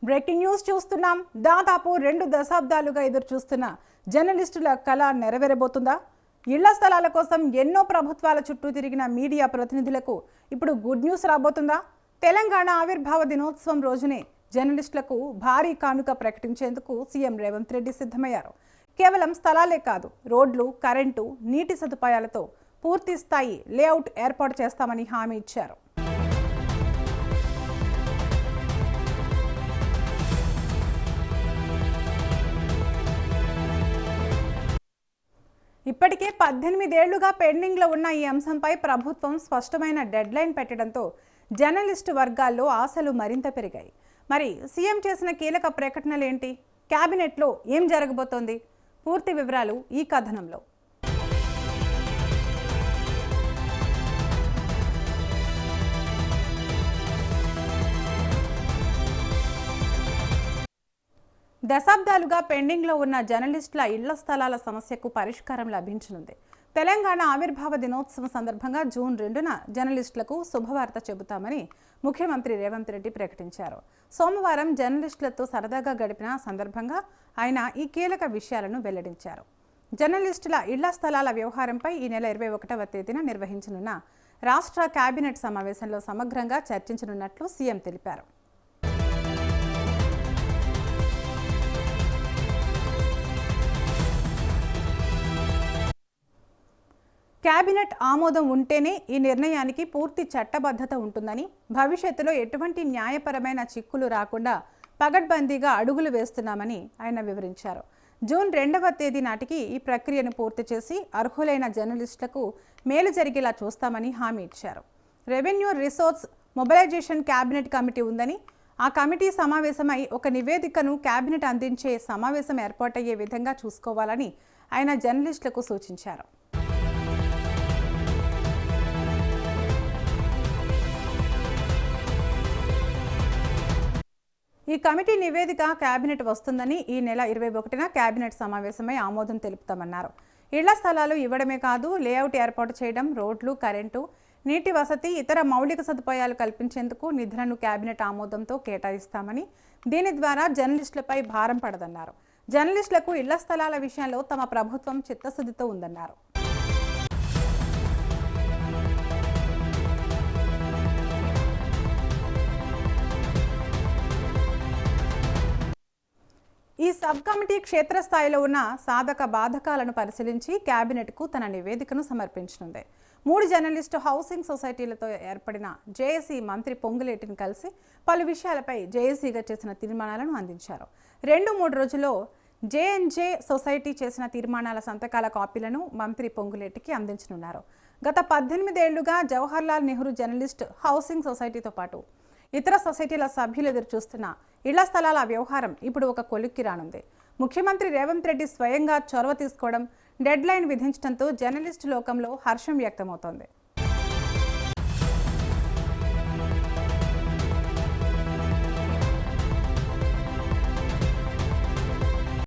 Breaking news చూస్తున్నాం. దాదాపు 2 దశాబ్దాలుగా ఎదురు చూస్తున్న జర్నలిస్టుల కళ నెరవేరబోతుందా? ఇళ్ల స్థలాల కోసం ఎన్నో ప్రభుత్వాల చుట్టూ తిరిగిన మీడియా ప్రతినిధులకు ఇప్పుడు గుడ్ న్యూస్ రాబోతుందా? తెలంగాణ ఆవిర్భావ దినోత్సవం రోజునే జర్నలిస్టులకు భారీ కానుక ప్రకటించేందుకు సీఎం రేవంత్ రెడ్డి సిద్ధమయ్యారు. కేవలం స్థలాలే కాదు, రోడ్లు, కరెంటు, నీటి సదుపాయాలతో పూర్తి స్థాయి లేఅవుట్ ఏర్పాటు చేస్తామని హామీ ఇచ్చారు. ఇప్పటికే 18 ఏళ్లుగా పెండింగ్లో ఉన్న ఈ అంశంపై ప్రభుత్వం స్పష్టమైన డెడ్లైన్ పెట్టడంతో జర్నలిస్టు వర్గాల్లో ఆశలు మరింత పెరిగాయి. మరి సీఎం చేసిన కీలక ప్రకటనలేంటి? కేబినెట్లో ఏం జరగబోతోంది? పూర్తి వివరాలు ఈ కథనంలో. దశాబ్దాలుగా పెండింగ్లో ఉన్న జర్నలిస్టుల ఇళ్ల స్థలాల సమస్యకు పరిష్కారం లభించనుంది. తెలంగాణ ఆవిర్భావ దినోత్సవం సందర్భంగా జూన్ 2న జర్నలిస్టులకు శుభవార్త చెబుతామని ముఖ్యమంత్రి రేవంత్ రెడ్డి ప్రకటించారు. సోమవారం జర్నలిస్టులతో సరదాగా గడిపిన సందర్భంగా ఆయన ఈ కీలక విషయాలను వెల్లడించారు. జర్నలిస్టుల ఇళ్ల స్థలాల వ్యవహారంపై ఈ నెల 21వ తేదీన నిర్వహించనున్న రాష్ట్ర కేబినెట్ సమావేశంలో సమగ్రంగా చర్చించనున్నట్లు సీఎం తెలిపారు. కేబినెట్ ఆమోదం ఉంటేనే ఈ నిర్ణయానికి పూర్తి చట్టబద్ధత ఉంటుందని, భవిష్యత్తులో ఎటువంటి న్యాయపరమైన చిక్కులు రాకుండా పగడ్బందీగా అడుగులు వేస్తున్నామని ఆయన వివరించారు. జూన్ 2వ తేదీ నాటికి ఈ ప్రక్రియను పూర్తి చేసి అర్హులైన జర్నలిస్టులకు మేలు జరిగేలా చూస్తామని హామీ ఇచ్చారు. Revenue resource mobilisation cabinet committee ఉందని, ఆ కమిటీ సమావేశమై ఒక నివేదికను కేబినెట్ అందించే సమావేశం ఏర్పాటయ్యే విధంగా చూసుకోవాలని ఆయన జర్నలిస్టులకు సూచించారు. ఈ కమిటీ నివేదిక కేబినెట్ వస్తుందని ఈ నెల 21న కేబినెట్ సమావేశమై ఆమోదం తెలుపుతామన్నారు. ఇళ్ల స్థలాలు ఇవ్వడమే కాదు, లేఅవుట్ ఏర్పాటు చేయడం, రోడ్లు, కరెంటు, నీటి వసతి, ఇతర మౌలిక సదుపాయాలు కల్పించేందుకు నిధులను కేబినెట్ ఆమోదంతో కేటాయిస్తామని, దీని ద్వారా జర్నలిస్టులపై భారం పడదన్నారు. జర్నలిస్టులకు ఇళ్ల స్థలాల విషయంలో తమ ప్రభుత్వం చిత్తశుద్ధితో ఉందన్నారు. ఈ సబ్ కమిటీ క్షేత్రస్థాయిలో ఉన్న సాధక బాధకాలను పరిశీలించి కేబినెట్కు తన నివేదికను సమర్పించనుంది. 3 జర్నలిస్టు హౌసింగ్ సొసైటీలతో ఏర్పడిన జేఏసీ మంత్రి పొంగులేటిని కలిసి పలు విషయాలపై జేఏసీగా చేసిన తీర్మానాలను అందించారు. 2-3 రోజుల్లో జేఎన్జే సొసైటీ చేసిన తీర్మానాల సంతకాల కాపీలను మంత్రి పొంగులేటికి అందించనున్నారు. గత 18 ఏళ్లుగా జవహర్లాల్ నెహ్రూ జర్నలిస్ట్ హౌసింగ్ సొసైటీతో పాటు ఇతర సొసైటీల సభ్యులు ఎదురు చూస్తున్న ఇళ్ల స్థలాల వ్యవహారం ఇప్పుడు ఒక కొలిక్కి రానుంది. ముఖ్యమంత్రి రేవంత్ రెడ్డి స్వయంగా చొరవ తీసుకోవడం, డెడ్ లైన్ విధించడంతో జర్నలిస్టు లోకంలో హర్షం వ్యక్తమవుతోంది.